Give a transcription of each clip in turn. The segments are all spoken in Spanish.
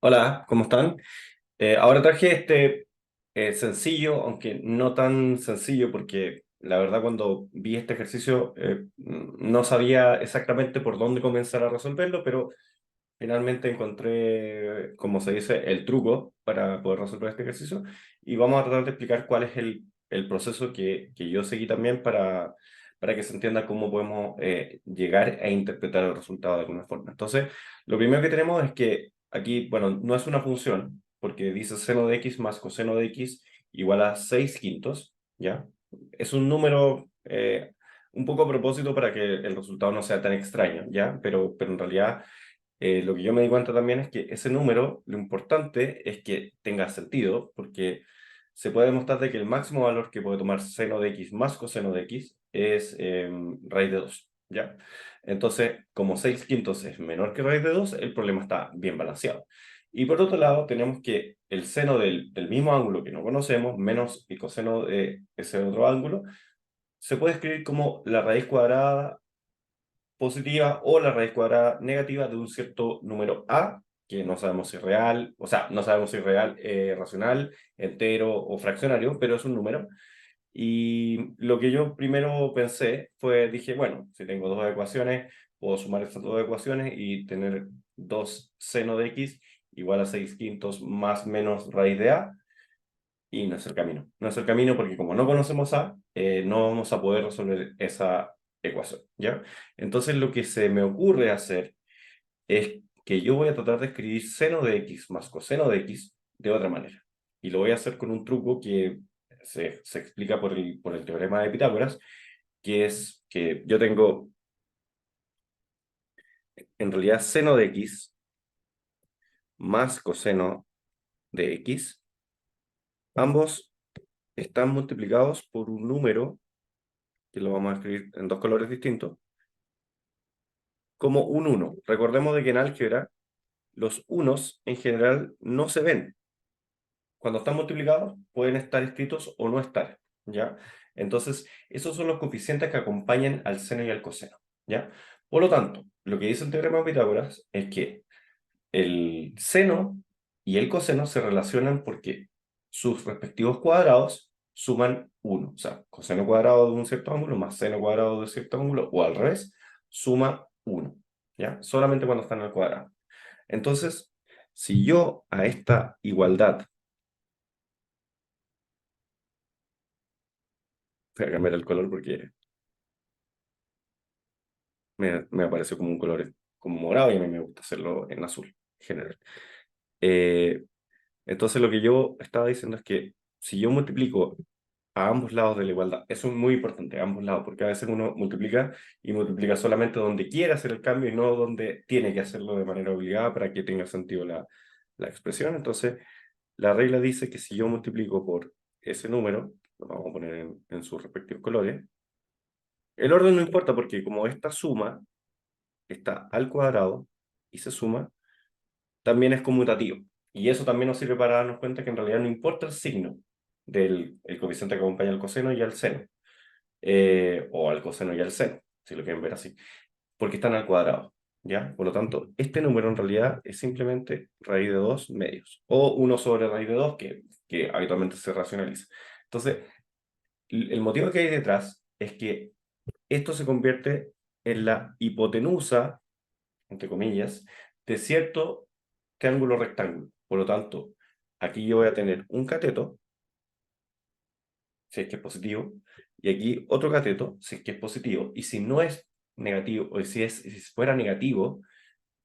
Hola, ¿cómo están? Ahora traje este sencillo, aunque no tan sencillo, porque la verdad cuando vi este ejercicio no sabía exactamente por dónde comenzar a resolverlo, pero finalmente encontré, como se dice, el truco para poder resolver este ejercicio y vamos a tratar de explicar cuál es el proceso que yo seguí también para que se entienda cómo podemos llegar a interpretar el resultado de alguna forma. Entonces, lo primero que tenemos es que aquí, bueno, no es una función, porque dice seno de x más coseno de x igual a 6 quintos, ¿ya? Es un número un poco a propósito para que el resultado no sea tan extraño, ¿ya? Pero en realidad lo que yo me di cuenta también es que ese número, lo importante es que tenga sentido, porque se puede demostrar de que el máximo valor que puede tomar seno de x más coseno de x es raíz de 2, ¿ya? Entonces, como 6 quintos es menor que raíz de 2, el problema está bien balanceado. Y por otro lado, tenemos que el seno del mismo ángulo que no conocemos, menos el coseno de ese otro ángulo, se puede escribir como la raíz cuadrada positiva o la raíz cuadrada negativa de un cierto número a, que no sabemos si es real, o sea, no sabemos si es real, racional, entero o fraccionario, pero es un número. Y lo que yo primero pensé fue, dije, bueno, si tengo dos ecuaciones, puedo sumar estas dos ecuaciones y tener 2 seno de x igual a 6 quintos más menos raíz de a, y no es el camino. No es el camino porque como no conocemos A, no vamos a poder resolver esa ecuación, ¿ya? Entonces lo que se me ocurre hacer es que yo voy a tratar de escribir seno de x más coseno de x de otra manera. Y lo voy a hacer con un truco que se explica por el teorema de Pitágoras, que es que yo tengo en realidad seno de x más coseno de x. Ambos están multiplicados por un número que lo vamos a escribir en dos colores distintos, como un 1. Recordemos de que en álgebra los unos en general no se ven. Cuando están multiplicados pueden estar escritos o no estar, ¿ya? Entonces, esos son los coeficientes que acompañan al seno y al coseno, ¿ya? Por lo tanto, lo que dice el teorema de Pitágoras es que el seno y el coseno se relacionan porque sus respectivos cuadrados suman 1. O sea, coseno cuadrado de un cierto ángulo más seno cuadrado de cierto ángulo, o al revés, suma 1. ¿Ya? Solamente cuando están al cuadrado. Entonces, si yo a esta igualdad, voy a cambiar el color porque me apareció como un color como morado y a mí me gusta hacerlo en azul en general. Eh, entonces lo que yo estaba diciendo es que si yo multiplico a ambos lados de la igualdad, eso es muy importante, a ambos lados, porque a veces uno multiplica y multiplica solamente donde quiere hacer el cambio y no donde tiene que hacerlo de manera obligada para que tenga sentido la expresión. Entonces, la regla dice que si yo multiplico por ese número, lo vamos a poner en sus respectivos colores, el orden no importa porque como esta suma está al cuadrado y se suma, también es conmutativo. Y eso también nos sirve para darnos cuenta que en realidad no importa el signo del el coeficiente que acompaña al coseno y al seno, o al coseno y al seno, si lo quieren ver así, porque están al cuadrado, ¿ya? Por lo tanto, este número en realidad es simplemente raíz de 2 medios, o 1 sobre raíz de 2 que habitualmente se racionaliza. Entonces, el motivo que hay detrás es que esto se convierte en la hipotenusa, entre comillas, de cierto triángulo rectángulo. Por lo tanto, aquí yo voy a tener un cateto, si es que es positivo, y aquí otro cateto, si es que es positivo. Y si no es negativo, o si fuera negativo,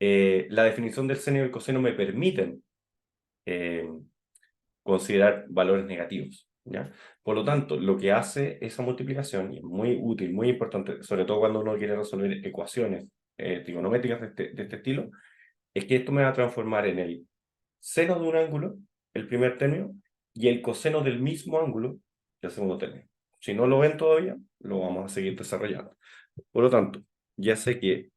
la definición del seno y del coseno me permiten eh, considerar valores negativos, ¿ya? Por lo tanto, lo que hace esa multiplicación, y es muy útil, muy importante, sobre todo cuando uno quiere resolver ecuaciones trigonométricas de este estilo, es que esto me va a transformar en el seno de un ángulo, el primer término, y el coseno del mismo ángulo, el segundo término. Si no lo ven todavía, lo vamos a seguir desarrollando. Por lo tanto, ya sé que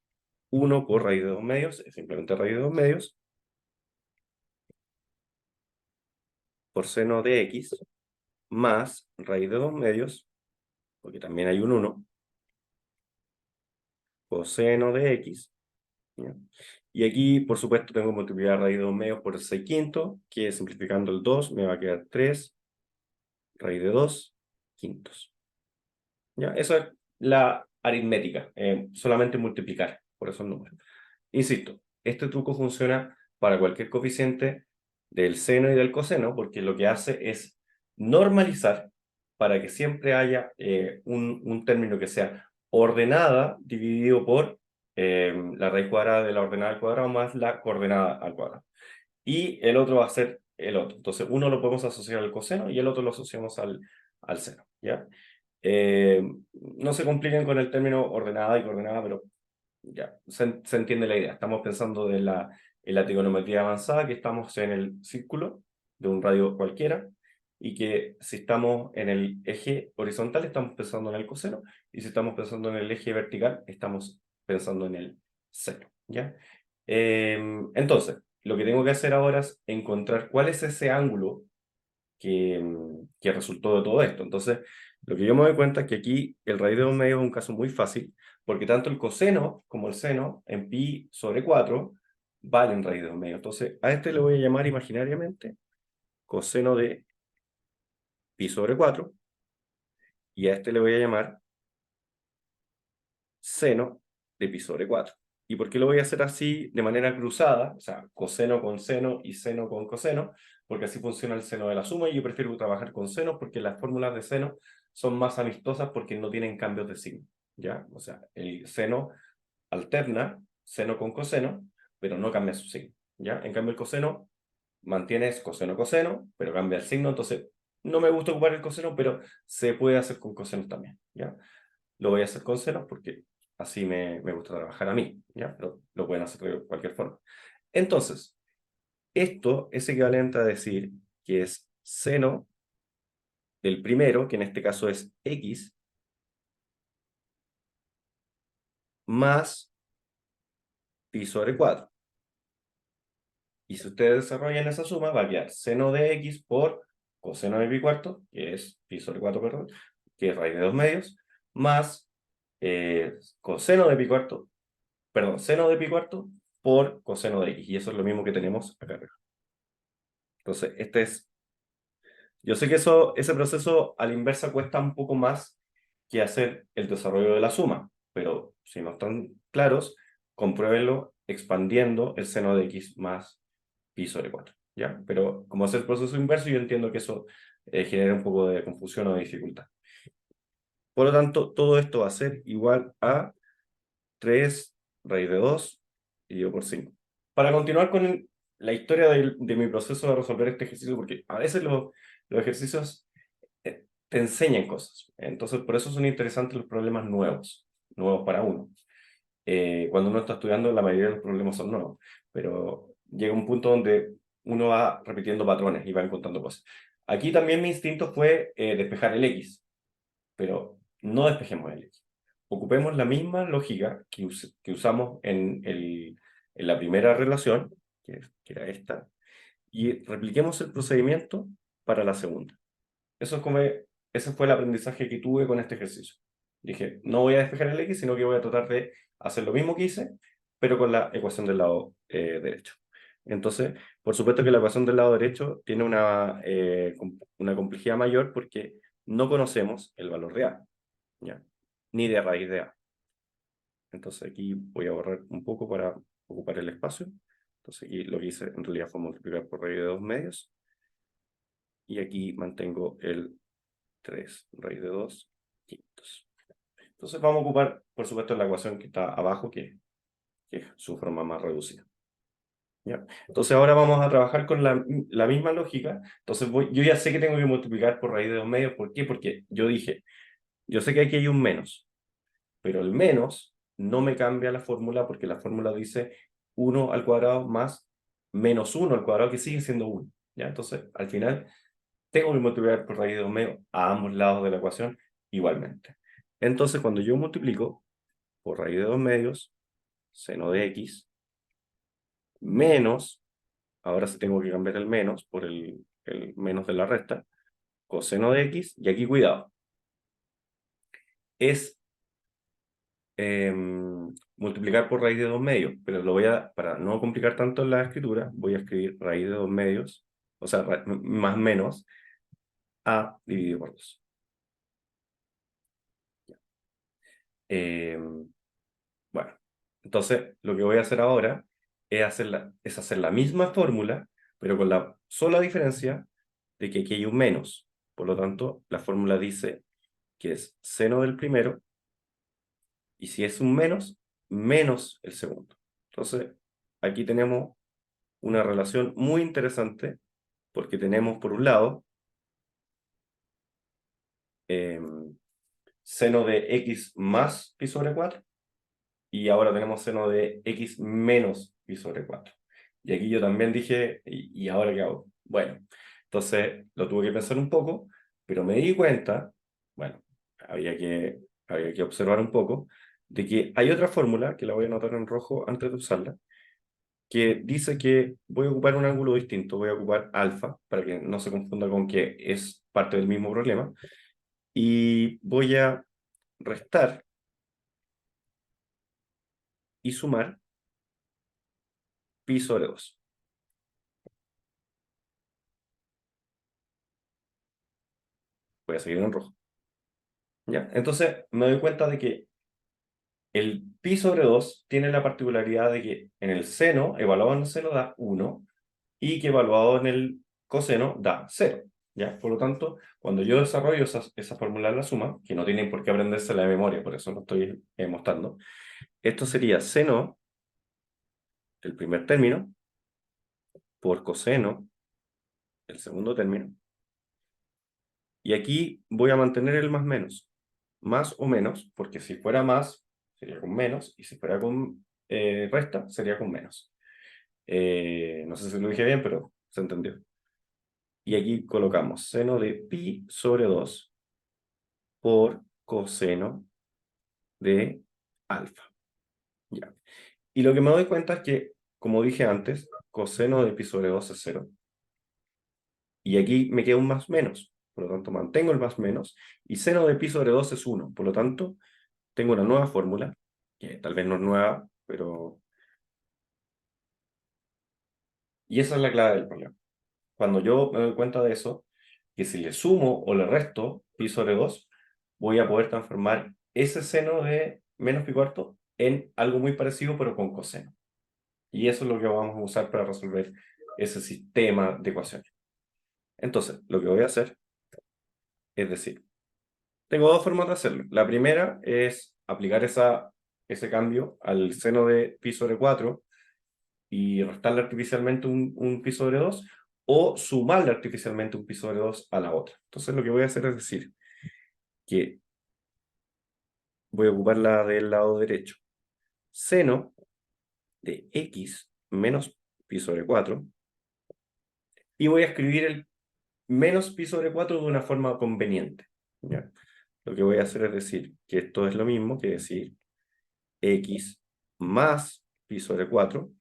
1 por raíz de 2 medios es simplemente raíz de 2 medios por seno de x más raíz de 2 medios, porque también hay un 1, coseno de x, ¿ya? Y aquí, por supuesto, tengo que multiplicar raíz de 2 medios por 6 quintos, que simplificando el 2 me va a quedar 3 raíz de 2 quintos. ¿Ya? Eso es la aritmética, solamente multiplicar por esos números. Insisto, este truco funciona para cualquier coeficiente del seno y del coseno, porque lo que hace es normalizar para que siempre haya un término que sea ordenada dividido por la raíz cuadrada de la ordenada al cuadrado más la coordenada al cuadrado. Y el otro va a ser el otro. Entonces, uno lo podemos asociar al coseno y el otro lo asociamos al seno, ¿ya? No se compliquen con el término ordenada y coordenada, pero ya, se entiende la idea. Estamos pensando en la trigonometría avanzada, que estamos en el círculo de un radio cualquiera, y que si estamos en el eje horizontal, estamos pensando en el coseno, y si estamos pensando en el eje vertical, estamos pensando en el seno, ¿ya? Entonces, lo que tengo que hacer ahora es encontrar cuál es ese ángulo que resultó de todo esto. Entonces, lo que yo me doy cuenta es que aquí el raíz de 2 medios es un caso muy fácil, porque tanto el coseno como el seno en pi sobre 4 valen raíz de 2 medios. Entonces, a este le voy a llamar imaginariamente coseno de pi sobre 4 y a este le voy a llamar seno de pi sobre 4. ¿Y por qué lo voy a hacer así de manera cruzada? O sea, coseno con seno y seno con coseno, porque así funciona el seno de la suma y yo prefiero trabajar con senos porque las fórmulas de seno son más amistosas porque no tienen cambios de signo, ¿ya? O sea, el seno alterna seno con coseno, pero no cambia su signo, ¿ya? En cambio el coseno mantienes coseno-coseno, pero cambia el signo, entonces no me gusta ocupar el coseno, pero se puede hacer con cosenos también, ¿ya? Lo voy a hacer con senos porque así me gusta trabajar a mí, ¿ya? Pero lo pueden hacer de cualquier forma. Entonces, esto es equivalente a decir que es seno del primero, que en este caso es x, más pi sobre 4. Y si ustedes desarrollan esa suma, va a quedar seno de x por coseno de pi cuarto, que es pi sobre 4, perdón, que es raíz de 2 medios, más coseno de pi cuarto, perdón, seno de pi cuarto por coseno de x. Y eso es lo mismo que tenemos acá arriba. Entonces, yo sé que ese proceso a la inversa cuesta un poco más que hacer el desarrollo de la suma, pero si no están claros, compruébenlo expandiendo el seno de x más pi sobre 4, ¿ya? Pero como es el proceso inverso, yo entiendo que eso genera un poco de confusión o de dificultad. Por lo tanto, todo esto va a ser igual a 3 raíz de 2 dividido por 5. Para continuar con la historia de mi proceso de resolver este ejercicio, porque a veces los ejercicios te enseñan cosas. Entonces, por eso son interesantes los problemas nuevos, nuevos para uno. Cuando uno está estudiando, la mayoría de los problemas son nuevos, pero llega un punto donde uno va repitiendo patrones y va encontrando cosas. Aquí también mi instinto fue despejar el X, pero no despejemos el X. Ocupemos la misma lógica que usamos en la primera relación, que era esta, y repliquemos el procedimiento para la segunda. Ese fue el aprendizaje que tuve con este ejercicio. Dije, no voy a despejar el X, sino que voy a tratar de hacer lo mismo que hice, pero con la ecuación del lado derecho. Entonces, por supuesto que la ecuación del lado derecho tiene una complejidad mayor porque no conocemos el valor de A, ¿ya? Ni de raíz de A. Entonces aquí voy a borrar un poco para ocupar el espacio. Entonces aquí lo que hice en realidad fue multiplicar por raíz de 2 medios. Y aquí mantengo el 3 raíz de 2 quintos. Entonces vamos a ocupar, por supuesto, la ecuación que está abajo, que es su forma más reducida. ¿Ya? Entonces ahora vamos a trabajar con la misma lógica. Entonces yo ya sé que tengo que multiplicar por raíz de 2 medios. ¿Por qué? Porque yo dije, yo sé que aquí hay un menos, pero el menos no me cambia la fórmula porque la fórmula dice 1 al cuadrado más menos 1 al cuadrado, que sigue siendo 1. ¿Ya? Entonces, al final, tengo que multiplicar por raíz de 2 medios a ambos lados de la ecuación igualmente. Entonces, cuando yo multiplico por raíz de 2 medios, seno de x, menos, ahora sí tengo que cambiar el menos por el menos de la resta, coseno de x, y aquí cuidado, es multiplicar por raíz de 2 medios, pero para no complicar tanto la escritura, voy a escribir raíz de 2 medios, o sea, más menos, a dividido por 2. Bueno, entonces lo que voy a hacer ahora es hacer la misma fórmula, pero con la sola diferencia de que aquí hay un menos. Por lo tanto, la fórmula dice que es seno del primero, y si es un menos, menos el segundo. Entonces, aquí tenemos una relación muy interesante, porque tenemos por un lado eh, seno de x más pi sobre 4, y ahora tenemos seno de x menos pi sobre 4. Y aquí yo también dije, ¿y ahora qué hago? Bueno, entonces lo tuve que pensar un poco, pero me di cuenta, bueno, había que observar un poco, de que hay otra fórmula, que la voy a anotar en rojo antes de usarla, que dice que voy a ocupar un ángulo distinto, voy a ocupar alfa, para que no se confunda con que es parte del mismo problema, y voy a restar y sumar pi sobre 2. Voy a seguir en rojo. ¿Ya? Entonces me doy cuenta de que el pi sobre 2 tiene la particularidad de que en el seno, evaluado en el seno, da 1, y que evaluado en el coseno da 0. ¿Ya? Por lo tanto, cuando yo desarrollo esa fórmula de la suma, que no tienen por qué aprenderse la de memoria, por eso lo estoy mostrando, esto sería seno del primer término por coseno del segundo término, y aquí voy a mantener el más menos, más o menos, porque si fuera más sería con menos, y si fuera con resta sería con menos. No sé si lo dije bien, pero se entendió. Y aquí colocamos seno de pi sobre 2 por coseno de alfa. Ya. Y lo que me doy cuenta es que, como dije antes, coseno de pi sobre 2 es 0. Y aquí me queda un más menos. Por lo tanto, mantengo el más menos. Y seno de pi sobre 2 es 1. Por lo tanto, tengo una nueva fórmula, que tal vez no es nueva, pero... Y esa es la clave del problema. Cuando yo me doy cuenta de eso, que si le sumo o le resto pi sobre 2, voy a poder transformar ese seno de menos pi cuarto en algo muy parecido, pero con coseno. Y eso es lo que vamos a usar para resolver ese sistema de ecuaciones. Entonces, lo que voy a hacer es decir, tengo dos formas de hacerlo. La primera es aplicar ese cambio al seno de pi sobre 4 y restarle artificialmente un pi sobre 2, o sumarle artificialmente un pi sobre 2 a la otra. Entonces lo que voy a hacer es decir que voy a ocupar la del lado derecho. Seno de x menos pi sobre 4, y voy a escribir el menos pi sobre 4 de una forma conveniente. ¿Ya? Lo que voy a hacer es decir que esto es lo mismo que decir x más pi sobre 4,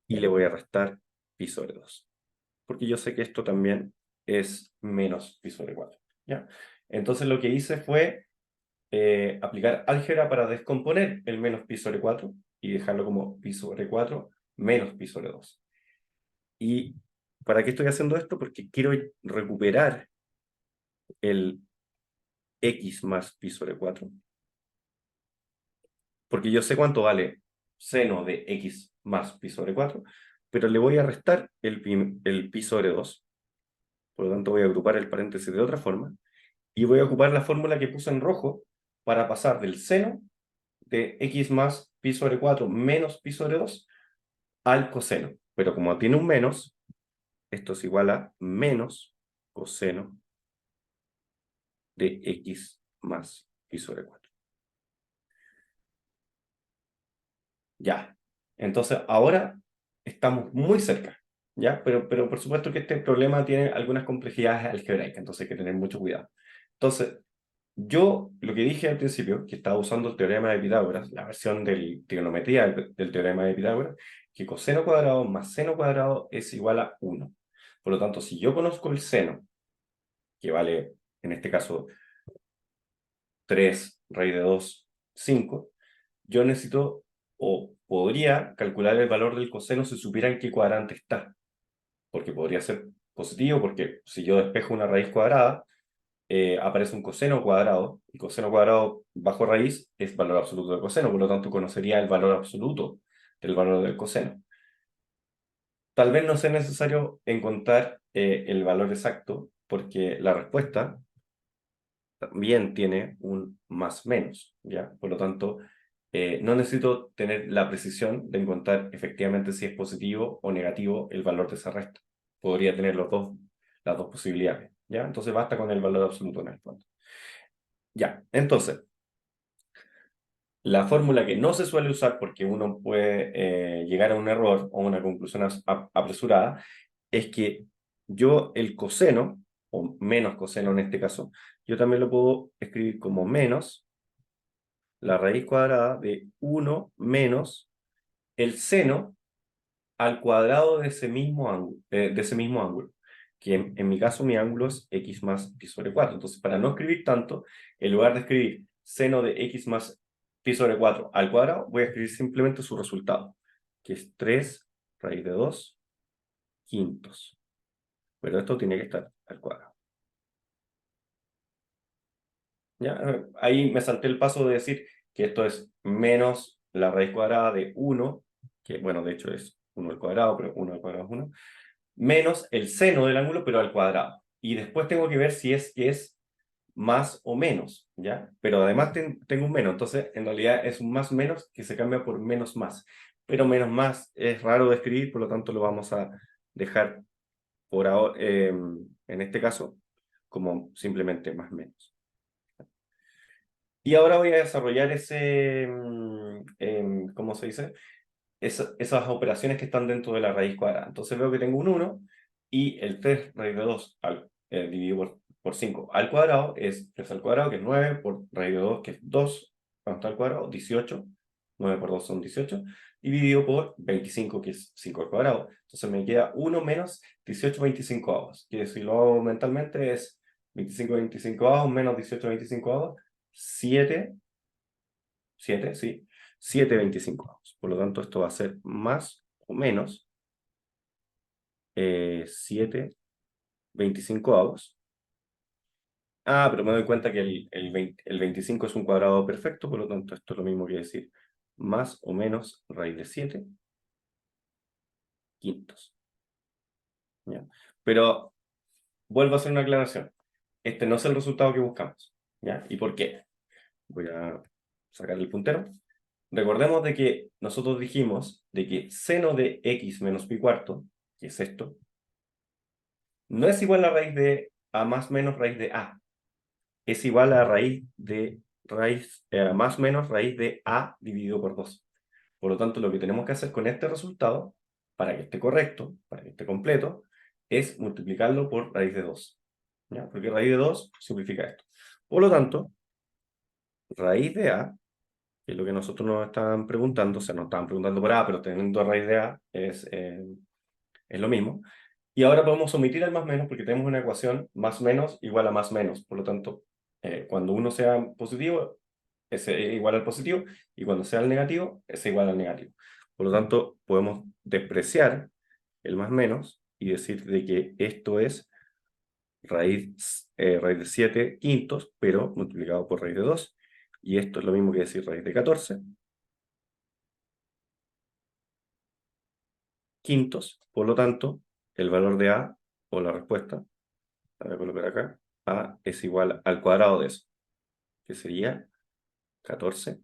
y le voy a restar pi sobre 2. Porque yo sé que esto también es menos pi sobre 4. ¿Ya? Entonces lo que hice fue aplicar álgebra para descomponer el menos pi sobre 4 y dejarlo como pi sobre 4 menos pi sobre 2. ¿Y para qué estoy haciendo esto? Porque quiero recuperar el x más pi sobre 4, porque yo sé cuánto vale seno de x más pi sobre 4, pero le voy a restar el pi sobre 2. Por lo tanto voy a agrupar el paréntesis de otra forma, y voy a ocupar la fórmula que puse en rojo para pasar del seno de x más pi sobre 4 menos pi sobre 2 al coseno. Pero como tiene un menos, esto es igual a menos coseno de x más pi sobre 4. Ya. Entonces ahora estamos muy cerca. ¿Ya? Pero por supuesto que este problema tiene algunas complejidades algebraicas, entonces hay que tener mucho cuidado. Entonces, yo lo que dije al principio, que estaba usando el teorema de Pitágoras, la versión de trigonometría del teorema de Pitágoras, que coseno cuadrado más seno cuadrado es igual a 1. Por lo tanto, si yo conozco el seno, que vale en este caso 3 raíz de 2 5, yo necesito o podría calcular el valor del coseno si supiera en qué cuadrante está, porque podría ser positivo, porque si yo despejo una raíz cuadrada, aparece un coseno cuadrado, y coseno cuadrado bajo raíz es valor absoluto del coseno, por lo tanto conocería el valor absoluto del valor del coseno. Tal vez no sea necesario encontrar el valor exacto, porque la respuesta también tiene un más menos, ¿ya? Por lo tanto, no necesito tener la precisión de encontrar efectivamente si es positivo o negativo el valor de esa resta. Podría tener las dos posibilidades, ¿ya? Entonces basta con el valor absoluto en el fondo. Ya, entonces, la fórmula que no se suele usar porque uno puede llegar a un error o una conclusión apresurada es que yo el coseno, o menos coseno en este caso, yo también lo puedo escribir como menos la raíz cuadrada de 1 menos el seno al cuadrado de ese mismo ángulo, que en mi caso mi ángulo es x más pi sobre 4. Entonces, para no escribir tanto, en lugar de escribir seno de x más pi sobre 4 al cuadrado, voy a escribir simplemente su resultado, que es 3 raíz de 2 quintos. Pero esto tiene que estar al cuadrado. ¿Ya? Ahí me salté el paso de decir que esto es menos la raíz cuadrada de 1, que bueno, de hecho es 1 al cuadrado, pero 1 al cuadrado es 1, menos el seno del ángulo, pero al cuadrado. Y después tengo que ver si es que es más o menos, ¿ya? Pero además tengo un menos, entonces en realidad es un más menos que se cambia por menos más. Pero menos más es raro de escribir, por lo tanto lo vamos a dejar por ahora, en este caso, como simplemente más menos. Y ahora voy a desarrollar ¿cómo se dice? Esas operaciones que están dentro de la raíz cuadrada. Entonces veo que tengo un 1 y el 3 raíz de 2 dividido por 5 al cuadrado es 3 al cuadrado, que es 9, por raíz de 2, que es 2, cuánto al cuadrado, 18, 9 por 2 son 18, dividido por 25, que es 5 al cuadrado. Entonces me queda 1 menos 18 25 avos, que si lo hago mentalmente es 25 25 avos menos 18 25 avos, 7, 7, sí, 7 25 avos. Por lo tanto, esto va a ser más o menos 7 25 avos. Ah, pero me doy cuenta que el 25 es un cuadrado perfecto, por lo tanto, esto es lo mismo que decir más o menos raíz de 7 quintos. ¿Ya? Pero vuelvo a hacer una aclaración. Este no es el resultado que buscamos. ¿Ya? ¿Y por qué? Voy a sacar el puntero. Recordemos de que nosotros dijimos de que seno de x menos pi cuarto, que es esto, no es igual a raíz de a más menos raíz de a. Es igual a más menos raíz de a dividido por 2. Por lo tanto, lo que tenemos que hacer con este resultado, para que esté correcto, para que esté completo, es multiplicarlo por raíz de 2. ¿Ya? Porque raíz de 2 simplifica esto. Por lo tanto, raíz de a, que es lo que nosotros nos estaban preguntando, o sea, nos estaban preguntando por a, pero teniendo raíz de a es lo mismo. Y ahora podemos omitir el más menos porque tenemos una ecuación más menos igual a más menos. Por lo tanto, cuando uno sea positivo, ese es igual al positivo, y cuando sea el negativo, ese es igual al negativo. Por lo tanto, podemos despreciar el más menos y decir de que esto es raíz de 7 quintos, pero multiplicado por raíz de 2. Y esto es lo mismo que decir raíz de 14 quintos. Por lo tanto, el valor de a, o la respuesta, la voy a colocar acá, a es igual al cuadrado de eso, que sería 14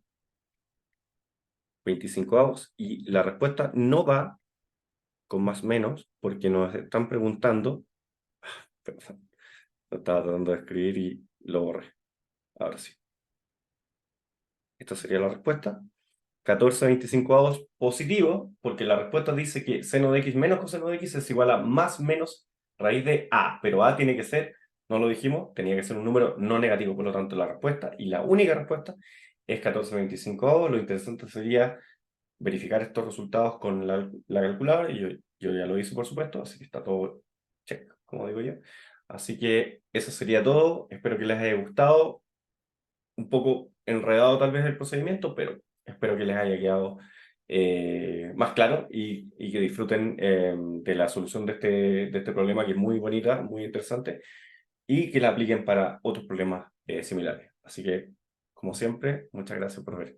25 avos. Y la respuesta no va con más menos porque nos están preguntando, perdón, lo estaba tratando de escribir y lo borré. Ahora sí. Esta sería la respuesta. 14 25 avos positivo, porque la respuesta dice que seno de x menos coseno de x es igual a más menos raíz de a, pero a tiene que ser, no lo dijimos, tenía que ser un número no negativo, por lo tanto la respuesta, y la única respuesta, es 14 25 avos. Lo interesante sería verificar estos resultados con la calculadora, y yo ya lo hice, por supuesto, así que está todo check, como digo yo. Así que eso sería todo, espero que les haya gustado. Un poco enredado tal vez el procedimiento, pero espero que les haya quedado más claro y que disfruten de la solución de este problema que es muy bonita, muy interesante y que la apliquen para otros problemas similares. Así que, como siempre, muchas gracias por ver.